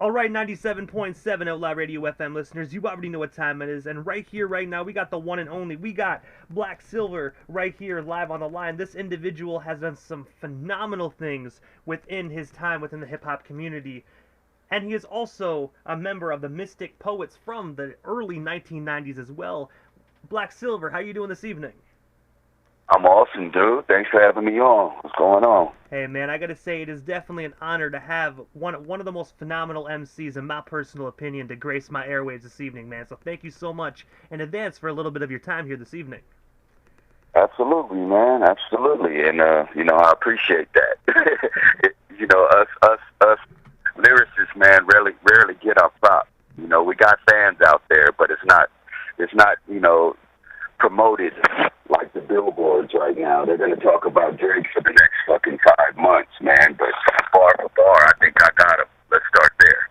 All right, 97.7 Outlaw Radio FM listeners, you already know what time it is, and right here, right now, we got the one and only. We got Black Silver right here live on the line. This individual has done some phenomenal things within his time within the hip hop community, and he is also a member of the Mystic Poets from the early 1990s as well. Black Silver, how you doing this evening? I'm awesome, dude. Thanks for having me on. What's going on? Hey man, I gotta say it is definitely an honor to have one of the most phenomenal MCs, in my personal opinion, to grace my airwaves this evening, man. So thank you so much in advance for a little bit of your time here this evening. Absolutely, man. Absolutely. And, I appreciate that. Us lyricists, man, rarely get our props. We got fans out there, but it's not promoted like the billboards right now. They're going to talk about Drake for the next fucking 5 months, man. But bar for bar, I think I got him. Let's start there.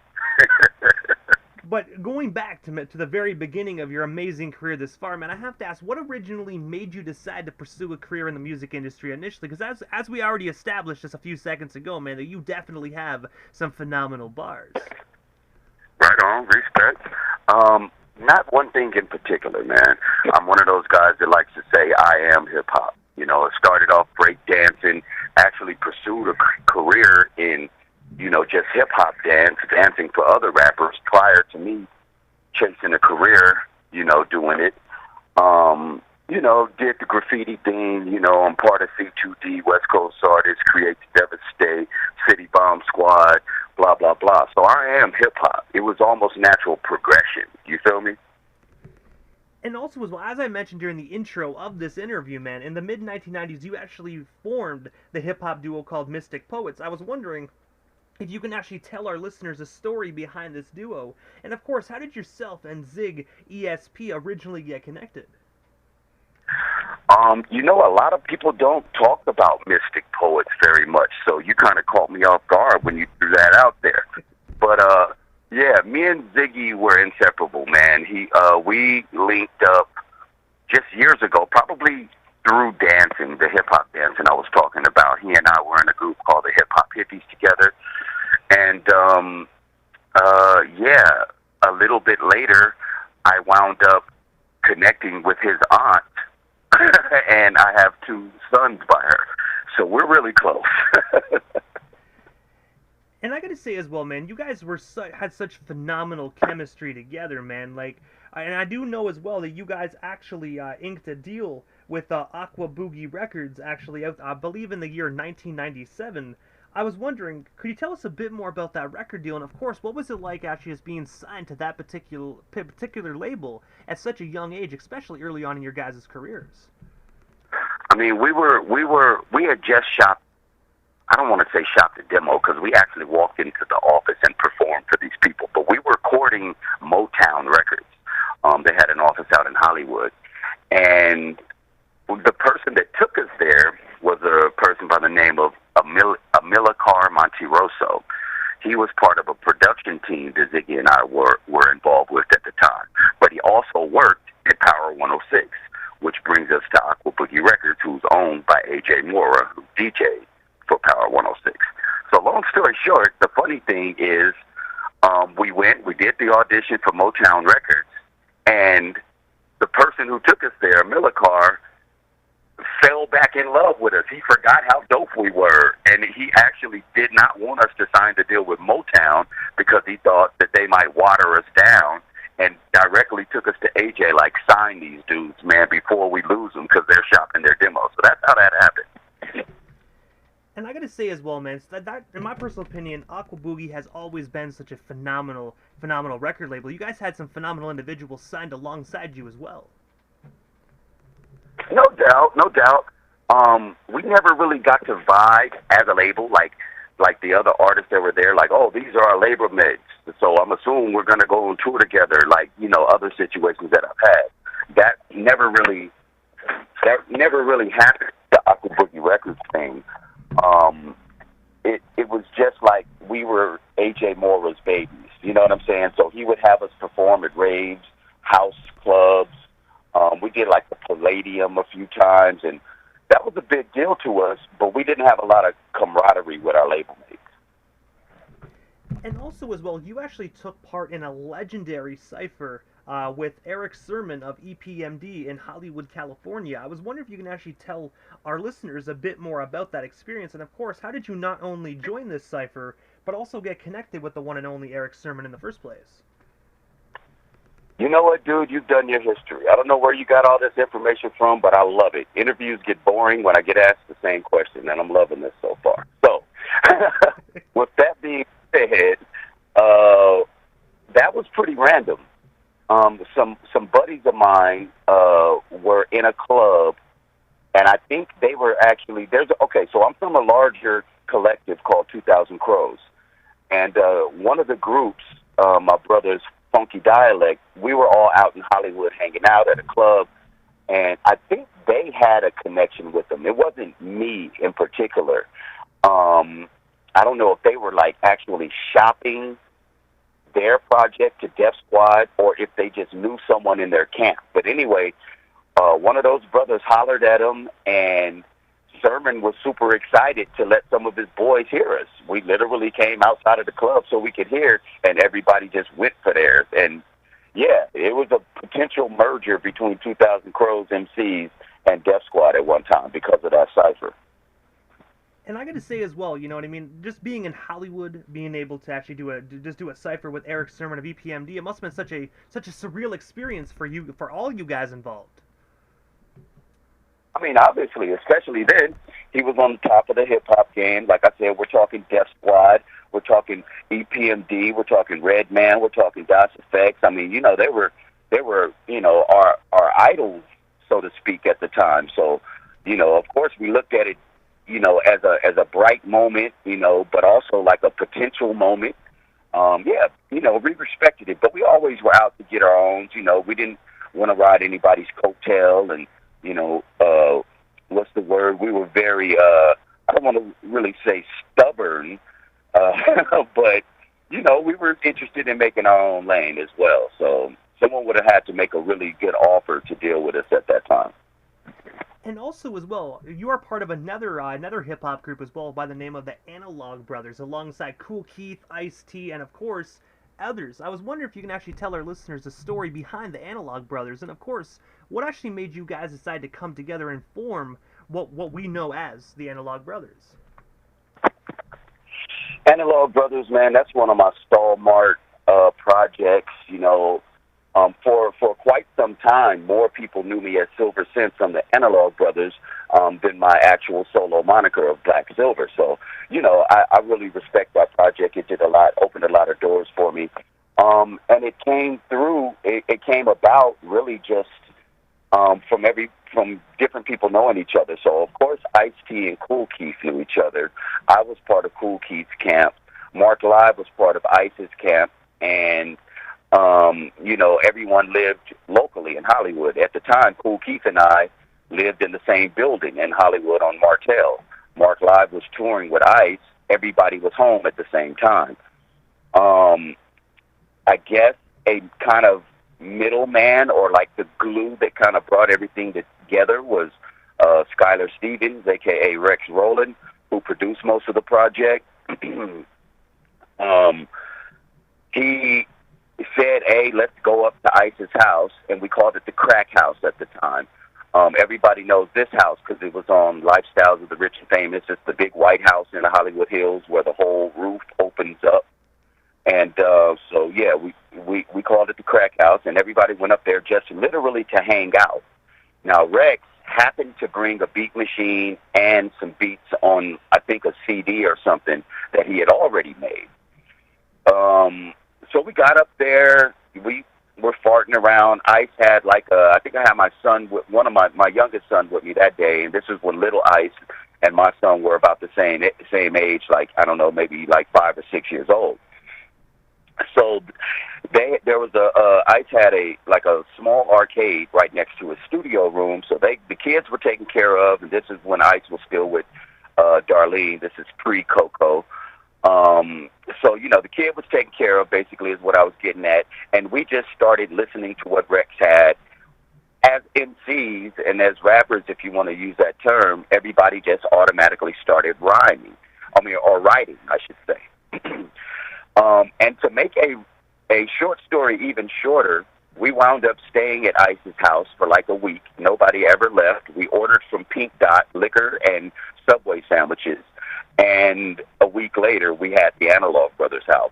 But going back to the very beginning of your amazing career this far, man, I have to ask, what originally made you decide to pursue a career in the music industry initially? Because as we already established just a few seconds ago, man, that you definitely have some phenomenal bars. Right on, respect. Not one thing in particular, man. I'm one of those guys that likes to say I am hip hop. It started off break dancing, actually pursued a career in, just hip hop dancing for other rappers prior to me chasing a career, doing it. Did the graffiti thing, I'm part of C2D, West Coast Artists, Create to Devastate, City Bomb Squad, blah, blah, blah. So I am hip-hop. It was almost natural progression. You feel me? And also, as well, as I mentioned during the intro of this interview, man, in the mid-1990s, you actually formed the hip-hop duo called Mystic Poets. I was wondering if you can actually tell our listeners a story behind this duo. And, of course, how did yourself and Zig ESP originally get connected? A lot of people don't talk about Mystic Poets very much, so you kind of caught me off guard when you threw that out there. But, yeah, me and Ziggy were inseparable, man. We linked up just years ago, probably through dancing, the hip-hop dancing I was talking about. He and I were in a group called the Hip-Hop Hippies together. And, a little bit later, I wound up connecting with his aunt, and I have 2 sons by her. So we're really close. And I gotta say as well, man, you guys had such phenomenal chemistry together, man. And I do know as well that you guys actually inked a deal with Aqua Boogie Records, actually, I believe in the year 1997. I was wondering, could you tell us a bit more about that record deal? And of course, what was it like actually as being signed to that particular label at such a young age, especially early on in your guys' careers? I mean, we had just shot. I don't want to say shop the demo because we actually walked into the office and performed for these people. But we were courting Motown Records. They had an office out in Hollywood. And the person that took us there was a person by the name of Amilcar Monteroso. He was part of a production team that Ziggy and I were involved with at the time. But he also worked at Power 106, which brings us to Aqua Boogie Records, who's owned by A.J. Mora, who DJ'd for Power 106. So long story short, the funny thing is we did the audition for Motown Records, and the person who took us there, Millikar, fell back in love with us. He forgot how dope we were, and he actually did not want us to sign the deal with Motown because he thought that they might water us down, and directly took us to AJ, like, sign these dudes, man, before we lose them because they're shopping their demos. So that's how that happened. And I gotta say as well, man, that in my personal opinion, Aqua Boogie has always been such a phenomenal record label. You guys had some phenomenal individuals signed alongside you as well. No doubt, no doubt. We never really got to vibe as a label, like the other artists that were there, like, oh, these are our labor mates. So I'm assuming we're going to go on tour together, like, other situations that I've had. That never really happened, the Aqua Boogie Records thing. It was just like we were A.J. Mora's babies, you know what I'm saying? So he would have us perform at raves, house clubs. We did like the Palladium a few times, and that was a big deal to us, but we didn't have a lot of camaraderie with our label mates. And also, as well, you actually took part in a legendary cipher with Eric Sermon of EPMD in Hollywood, California. I was wondering if you can actually tell our listeners a bit more about that experience. And of course, how did you not only join this cipher, but also get connected with the one and only Eric Sermon in the first place? You know what, dude? You've done your history. I don't know where you got all this information from, but I love it. Interviews get boring when I get asked the same question, and I'm loving this so far. So, with that being said, that was pretty random. Some buddies of mine were in a club, and I think they were actually so I'm from a larger collective called 2,000 Crows, and one of the groups, my brother's Funky Dialect, we were all out in Hollywood hanging out at a club, and I think they had a connection with them. It wasn't me in particular. I don't know if they were like actually shopping their project to Def Squad or if they just knew someone in their camp. But anyway, one of those brothers hollered at him, and Sermon was super excited to let some of his boys hear us. We literally came outside of the club so we could hear, and everybody just went for theirs. And yeah, it was a potential merger between 2,000 Crows MCs and Def Squad at one time because of that cipher. And I got to say as well, you know what I mean? Just being in Hollywood, being able to actually do a cipher with Eric Sermon of EPMD, it must have been such a surreal experience for all you guys involved. I mean, obviously, especially then, he was on the top of the hip-hop game. Like I said, we're talking Def Squad, we're talking EPMD, we're talking Redman, we're talking DOS Effects. I mean, they were, our idols, so to speak, at the time. So, of course, we looked at it, as a bright moment, but also like a potential moment. We respected it, but we always were out to get our own. We didn't want to ride anybody's coattail, and what's the word? We were very, I don't want to really say stubborn, but, we were interested in making our own lane as well. So someone would have had to make a really good offer to deal with us at that time. And also, as well, you are part of another hip-hop group as well by the name of the Analog Brothers, alongside Kool Keith, Ice-T, and, of course, others. I was wondering if you can actually tell our listeners the story behind the Analog Brothers, and, of course, what actually made you guys decide to come together and form what we know as the Analog Brothers. Analog Brothers, man, that's one of my stalwart projects, For quite some time, more people knew me as Silver Sense from the Analog Brothers than my actual solo moniker of Black Silver. So, I really respect that project. It did a lot, opened a lot of doors for me. And it came about really just from different people knowing each other. So, of course, Ice-T and Kool Keith knew each other. I was part of Kool Keith's camp. Mark Live was part of Ice's camp. And everyone lived locally in Hollywood. At the time, Kool Keith and I lived in the same building in Hollywood on Martell. Mark Live was touring with Ice. Everybody was home at the same time. I guess a kind of middleman or like the glue that kind of brought everything together was Skylar Stevens, a.k.a. Rex Rowland, who produced most of the project. He said, hey, let's go up to Ice's house, and we called it the Crack House at the time. Everybody knows this house because it was on Lifestyles of the Rich and Famous. It's the big white house in the Hollywood Hills where the whole roof opens up. And we called it the Crack House, and everybody went up there just literally to hang out. Now, Rex happened to bring a beat machine and some beats on, I think, a CD or something that he had already made. So we got up there, we were farting around. Ice had I think I had my son, one of my youngest son with me that day, and this is when Little Ice and my son were about the same age, I don't know, maybe 5 or 6 years old. So there was Ice had a small arcade right next to his studio room, so the kids were taken care of, and this is when Ice was still with Darlene. This is pre-Coco. So, the kid was taken care of, basically, is what I was getting at. And we just started listening to what Rex had. As MCs and as rappers, if you want to use that term, everybody just automatically started rhyming. Or writing, I should say. And to make a short story even shorter, we wound up staying at Ice's house for like a week. Nobody ever left. We ordered from Pink Dot liquor and Subway sandwiches. And a week later, we had the Analog Brothers house.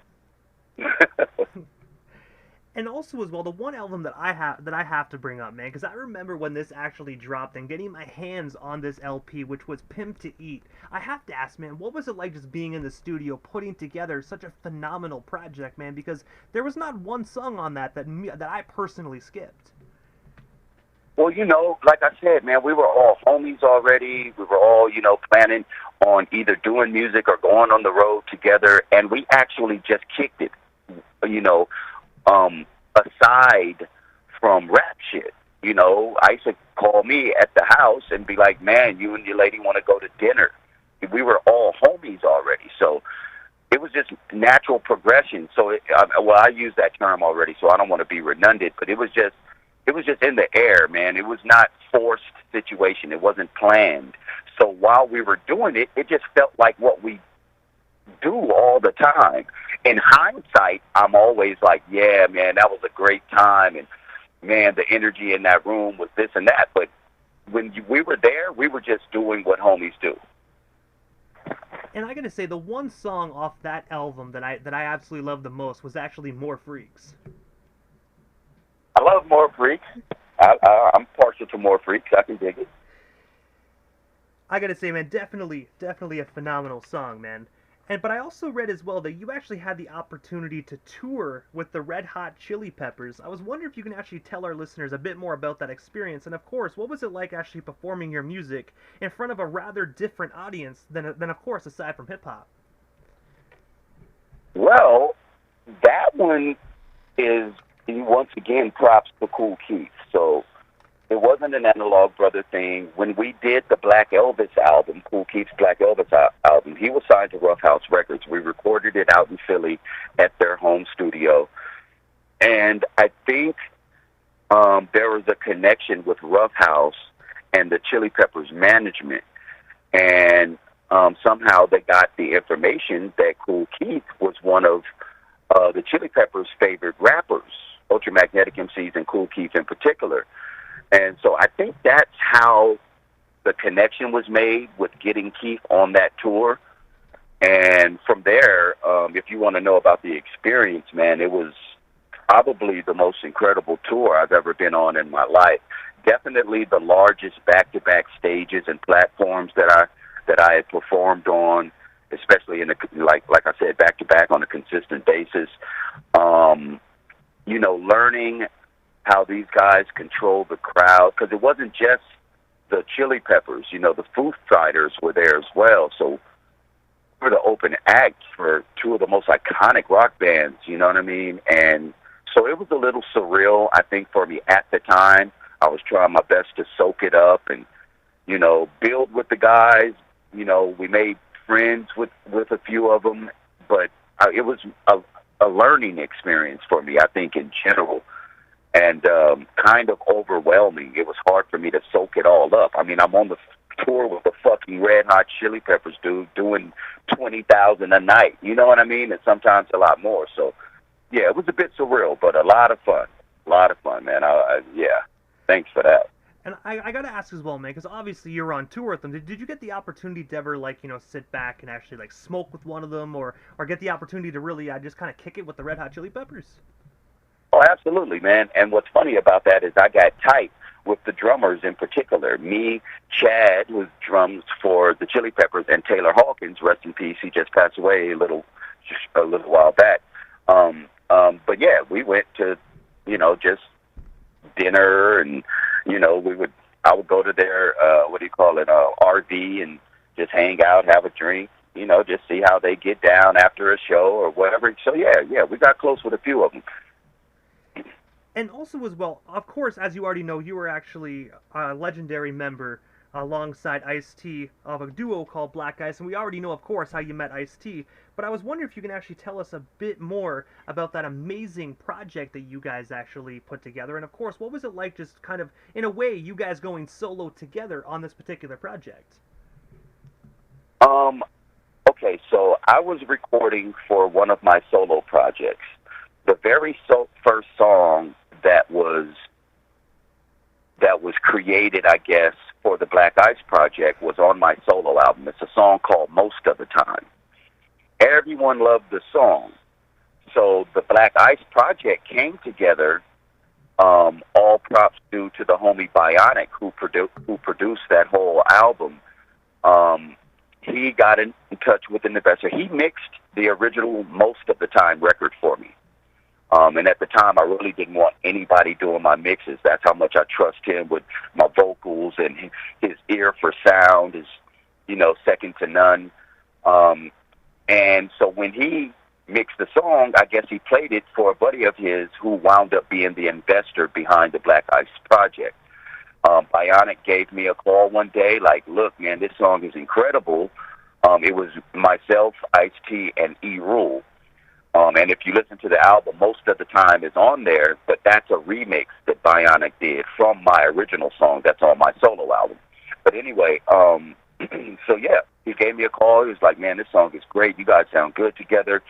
And also as well, the one album that I have to bring up, man, because I remember when this actually dropped and getting my hands on this LP, which was Pimp To Eat. I have to ask, man, what was it like just being in the studio putting together such a phenomenal project, man? Because there was not one song on that I personally skipped. Well, like I said, man, we were all homies already. We were all, planning on either doing music or going on the road together, and we actually just kicked it, aside from rap shit. I used to call me at the house and be like, man, you and your lady want to go to dinner. We were all homies already, so it was just natural progression. So, I use that term already, so I don't want to be redundant, but it was just in the air, man. It was not forced situation. It wasn't planned. So while we were doing it, it just felt like what we do all the time. In hindsight, I'm always like, yeah, man, that was a great time. And, man, the energy in that room was this and that. But when we were there, we were just doing what homies do. And I gotta say, the one song off that album that I absolutely loved the most was actually More Freaks. I love More Freaks. I'm partial to More Freaks. I can dig it. I gotta say, man, definitely a phenomenal song, man. But I also read as well that you actually had the opportunity to tour with the Red Hot Chili Peppers. I was wondering if you can actually tell our listeners a bit more about that experience, and of course, what was it like actually performing your music in front of a rather different audience than of course, aside from hip-hop? Well, that one is, once again, props to Kool Keith. So it wasn't an Analog Brother thing. When we did the Black Elvis album, Kool Keith's Black Elvis album, he was signed to Rough House Records. We recorded it out in Philly at their home studio. And I think there was a connection with Rough House and the Chili Peppers management. And somehow they got the information that Kool Keith was one of the Chili Peppers' favorite rappers, Ultramagnetic MCs and Kool Keith in particular. And so I think that's how the connection was made with getting Keith on that tour. And from there, if you want to know about the experience, man, it was probably the most incredible tour I've ever been on in my life. Definitely the largest back-to-back stages and platforms that I had performed on, especially in like I said, back-to-back on a consistent basis. Learning how these guys control the crowd, because it wasn't just the Chili Peppers. The Foo Fighters were there as well. So we were the open act for two of the most iconic rock bands, you know what I mean? And so it was a little surreal, I think, for me at the time. I was trying my best to soak it up and, build with the guys. We made friends with a few of them, but it was a learning experience for me, I think, in general. And kind of overwhelming. It was hard for me to soak it all up. I mean, I'm on the tour with the fucking Red Hot Chili Peppers, dude, doing 20,000 a night. You know what I mean? And sometimes a lot more. So, yeah, it was a bit surreal, but a lot of fun. A lot of fun, man. Yeah, thanks for that. And I gotta ask as well, man, because obviously you were on tour with them. Did you get the opportunity to ever, sit back and actually, smoke with one of them, or get the opportunity to really just kind of kick it with the Red Hot Chili Peppers? Oh, absolutely, man. And what's funny about that is I got tight with the drummers in particular. Me, Chad, who drums for the Chili Peppers, and Taylor Hawkins, rest in peace. He just passed away a little while back. But yeah, we went to, just dinner, and I would go to their RV, and just hang out, have a drink, just see how they get down after a show or whatever. So yeah, we got close with a few of them. And also as well, of course, as you already know, you were actually a legendary member alongside Ice-T of a duo called Black Ice, and we already know, of course, how you met Ice-T. But I was wondering if you can actually tell us a bit more about that amazing project that you guys actually put together. And of course, what was it like just kind of, in a way, you guys going solo together on this particular project? Okay, so I was recording for one of my solo projects. The very first song that was created, I guess, for the Black Ice project was on my solo album. It's a song called Most of the Time. Everyone loved the song. So the Black Ice project came together, all props due to the homie Bionic who produced that whole album. He got in touch with an investor. He mixed the original Most of the Time record for me. And at the time, I really didn't want anybody doing my mixes. That's how much I trust him with my vocals, and his ear for sound is, second to none. And so when he mixed the song, I guess he played it for a buddy of his who wound up being the investor behind the Black Ice project. Bionic gave me a call one day, like, look, man, this song is incredible. It was myself, Ice-T, and E-Rule. And if you listen to the album, Most of the Time is on there, but that's a remix that Bionic did from my original song that's on my solo album. But anyway, so yeah, he gave me a call. He was like, man, this song is great. You guys sound good together.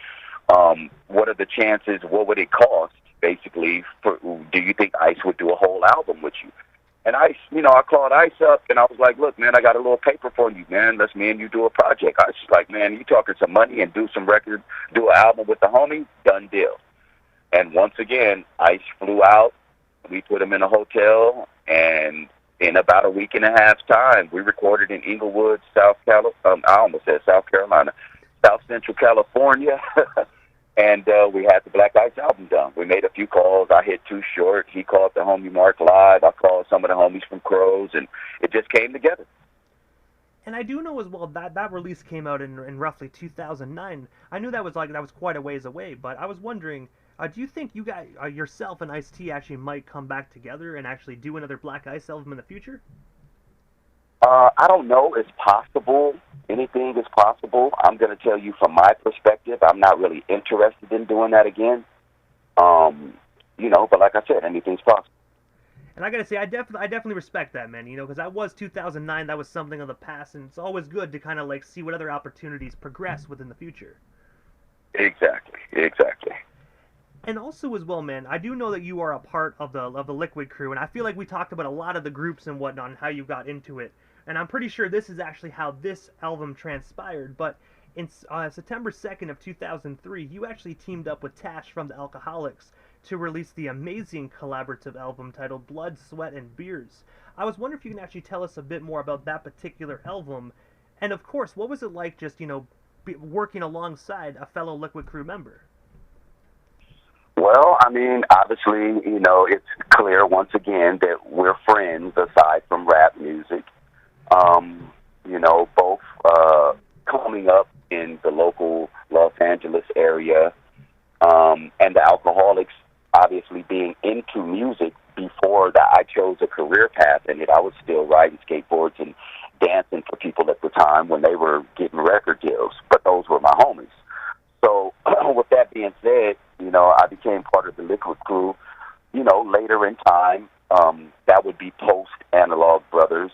What are the chances? What would it cost, basically? Do you think Ice would do a whole album with you? And Ice, I called Ice up, and I was like, look, man, I got a little paper for you, man. Let's me and you do a project. Ice was like, man, you talking some money and do some record, do an album with the homie? Done deal. And once again, Ice flew out. We put him in a hotel, and in about a week and a half time, we recorded in Inglewood, South Carolina, South Central California. And we had the Black Ice album done. We made a few calls. I hit Too Short. He called the homie Mark live. I called some of the homies from Crows, and it just came together. And I do know as well that release came out in roughly 2009. I knew that was quite a ways away, but I was wondering, do you think you guys, yourself and Ice-T, actually might come back together and actually do another Black Ice album in the future? I don't know. It's possible. Anything is possible. I'm going to tell you from my perspective, I'm not really interested in doing that again. But like I said, anything's possible. And I got to say, I definitely respect that, man, because that was 2009. That was something of the past, and it's always good to kind of like see what other opportunities progress within the future. Exactly. And also as well, man, I do know that you are a part of the Likwit crew, and I feel like we talked about a lot of the groups and whatnot and how you got into it. And I'm pretty sure this is actually how this album transpired, but in September 2nd of 2003, you actually teamed up with Tash from the Alcoholics to release the amazing collaborative album titled Blood, Sweat, and Beers. I was wondering if you can actually tell us a bit more about that particular album, and of course, what was it like just, working alongside a fellow Likwit crew member? Well, I mean, obviously, it's clear once again that we're friends aside from rap music. Both coming up in the local Los Angeles area, and the Alcoholics obviously being into music before that I chose a career path in it. I was still riding skateboards and dancing for people at the time when they were getting record deals, but those were my homies. So with that being said, I became part of the Likwit crew, later in time. That would be post-Analog Brothers.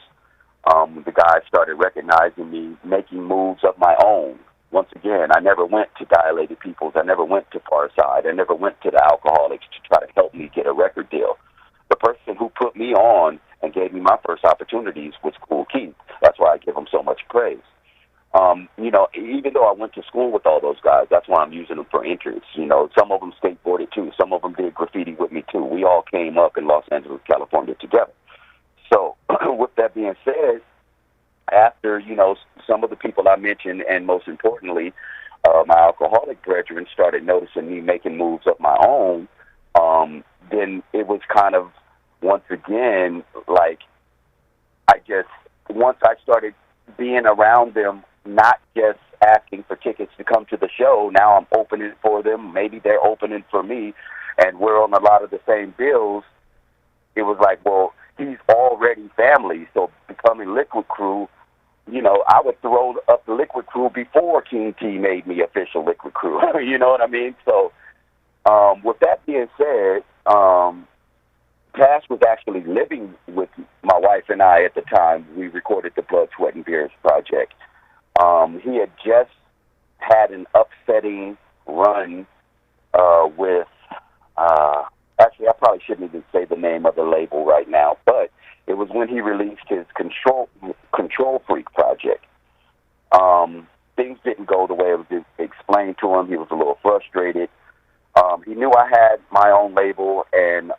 The guys started recognizing me, making moves of my own. Once again, I never went to Dilated Peoples. I never went to Far Side. I never went to the Alcoholics to try to help me get a record deal. The person who put me on and gave me my first opportunities was Kool Keith. That's why I give him so much praise. Even though I went to school with all those guys, that's why I'm using them for entrance. Some of them skateboarded too. Some of them did graffiti with me too. We all came up in Los Angeles, California together. So with that being said, after, some of the people I mentioned, and most importantly, my alcoholic brethren started noticing me making moves of my own, then it was kind of, once again, like, once I started being around them, not just asking for tickets to come to the show, now I'm opening for them, maybe they're opening for me, and we're on a lot of the same bills. It was like, well, he's already family, so becoming Likwit crew, I would throw up the Likwit crew before King T made me official Likwit crew. You know what I mean? So with that being said, Tash was actually living with my wife and I at the time we recorded the Blood, Sweat, and Beers project. He had just had an upsetting run with, actually, I probably shouldn't even say the name of the label right now, but it was when he released his Control Freak project. Things didn't go the way it was explained to him. He was a little frustrated. He knew I had my own label and,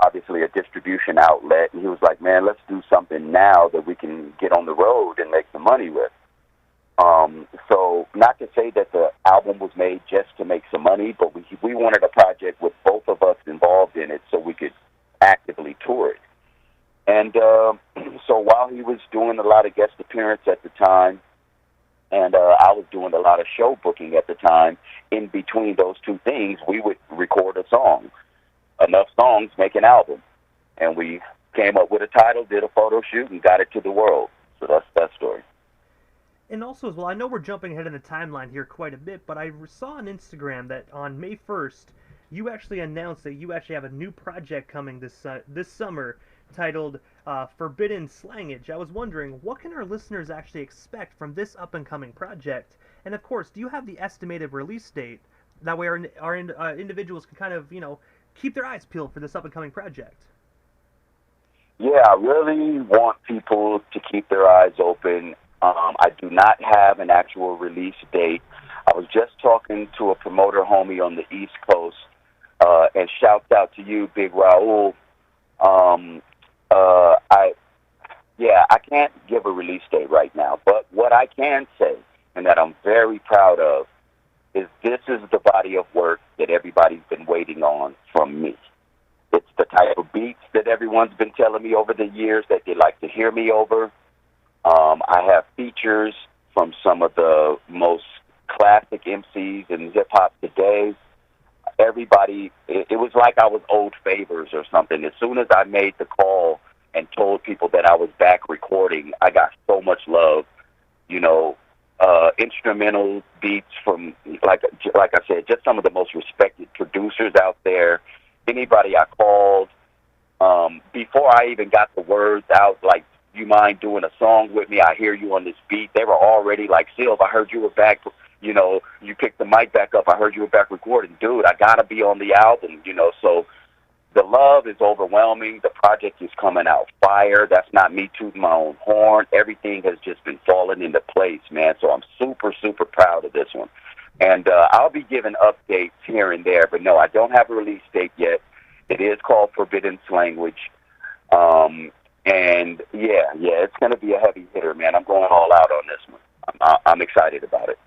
obviously a distribution outlet. And he was like, man, let's do something now that we can get on the road and make some money with. So not to say that the album was made just to make some money, but we wanted a project with both of us involved in it so we could actively tour it. And so while he was doing a lot of guest appearance at the time, and I was doing a lot of show booking at the time, in between those two things, we would record a song. Enough songs, make an album. And we came up with a title, did a photo shoot, and got it to the world. So that's that story. And also as well, I know we're jumping ahead in the timeline here quite a bit, but I saw on Instagram that on May 1st, you actually announced that you actually have a new project coming this summer titled Forbidden Slangage. I was wondering, what can our listeners actually expect from this up-and-coming project? And of course, do you have the estimated release date? That way our individuals can kind of, keep their eyes peeled for this up-and-coming project. Yeah, I really want people to keep their eyes open. I do not have an actual release date. I was just talking to a promoter homie on the East Coast, and shouts out to you, Big Raul. I can't give a release date right now, but what I can say, and that I'm very proud of, is this is the body of work that everybody's been waiting on from me. It's the type of beats that everyone's been telling me over the years that they like to hear me over. I have features from some of the most classic MCs in hip-hop today. Everybody, it was like I was owed favors or something. As soon as I made the call and told people that I was back recording, I got so much love. Instrumental beats from, like I said, just some of the most respected producers out there. Anybody I called, before I even got the words out, like, you mind doing a song with me? I hear you on this beat. They were already like, Silv, I heard you were back, you picked the mic back up. I heard you were back recording. Dude, I got to be on the album, so the love is overwhelming. The project is coming out fire. That's not me tooting my own horn. Everything has just been falling into place, man. So I'm super, super proud of this one. And I'll be giving updates here and there, but no, I don't have a release date yet. It is called Forbidden Slangage. And it's going to be a heavy hitter, man. I'm going all out on this one. I'm excited about it.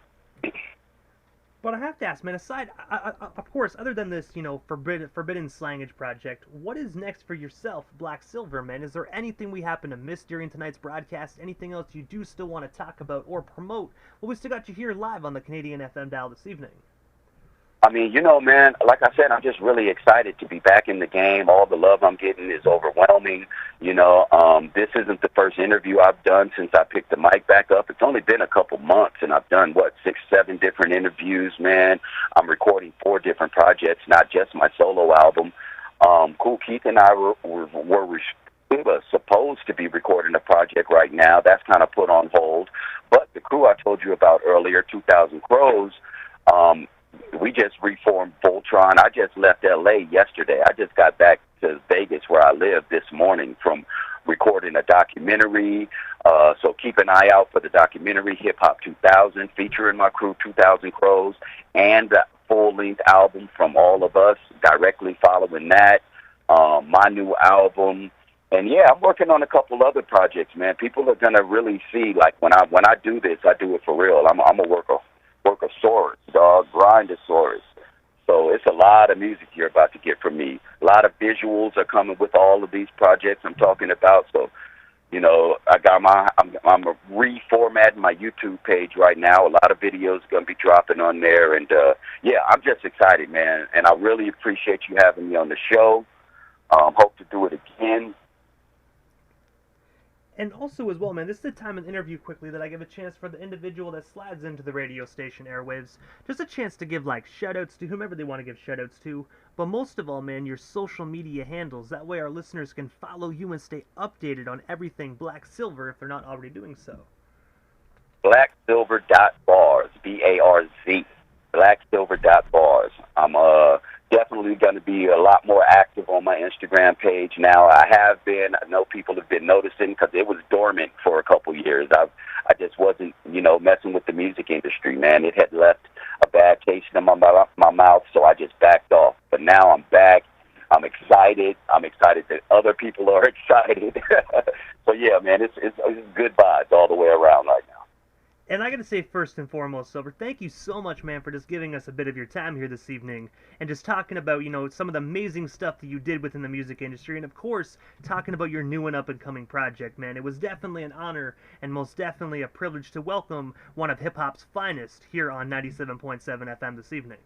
But I have to ask, man, aside, of course, other than this, Forbidden Slangage project, what is next for yourself, Black Silver, man? Is there anything we happen to miss during tonight's broadcast? Anything else you do still want to talk about or promote? Well, we still got you here live on the Canadian FM dial this evening. I mean, man, like I said, I'm just really excited to be back in the game. All the love I'm getting is overwhelming. This isn't the first interview I've done since I picked the mic back up. It's only been a couple months, and I've done, 6, 7 different interviews, man. I'm recording 4 different projects, not just my solo album. Kool Keith and I were supposed to be recording a project right now. That's kind of put on hold. But the crew I told you about earlier, 2,000 Crows, we just reformed Voltron. I just left L.A. yesterday. I just got back to Vegas, where I live, this morning from recording a documentary. So keep an eye out for the documentary, Hip Hop 2000, featuring my crew, 2,000 Crows, and the full-length album from all of us, directly following that, my new album. And, I'm working on a couple other projects, man. People are going to really see, like, when I do this, I do it for real. I'm a workasaurus, dog, grindosaurus. So it's a lot of music you're about to get from me. A lot of visuals are coming with all of these projects I'm talking about. So, I'm reformatting my YouTube page right now. A lot of videos going to be dropping on there. And, I'm just excited, man. And I really appreciate you having me on the show. Hope to do it again. And also as well, man, this is the time in the interview quickly that I give a chance for the individual that slides into the radio station airwaves, just a chance to give, shout-outs to whomever they want to give shout-outs to, but most of all, man, your social media handles. That way our listeners can follow you and stay updated on everything Black Silver if they're not already doing so. BlackSilver.bars, BARZ, blacksilver.bars. I'm definitely going to be a lot more active on my Instagram page now. I have been. I know people have been noticing because it was dormant for a couple years. I just wasn't, messing with the music industry, man. It had left a bad taste in my mouth, so I just backed off. But now I'm back. I'm excited. I'm excited that other people are excited. So, yeah, man, it's good vibes all the way around right now. And I got to say, first and foremost, Silver, thank you so much, man, for just giving us a bit of your time here this evening and just talking about, some of the amazing stuff that you did within the music industry and, of course, talking about your new and up-and-coming project, man. It was definitely an honor and most definitely a privilege to welcome one of hip-hop's finest here on 97.7 FM this evening.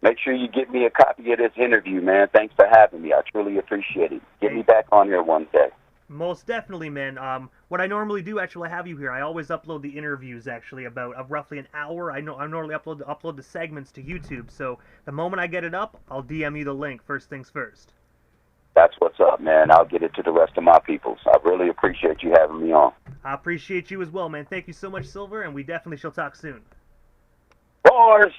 Make sure you get me a copy of this interview, man. Thanks for having me. I truly appreciate it. Get me back on here one day. Most definitely, man. What I normally do, actually, I have you here. I always upload the interviews, actually, about roughly an hour. I normally upload the segments to YouTube. So the moment I get it up, I'll DM you the link. First things first. That's what's up, man. I'll get it to the rest of my people. So I really appreciate you having me on. I appreciate you as well, man. Thank you so much, Silver, and we definitely shall talk soon. Bars!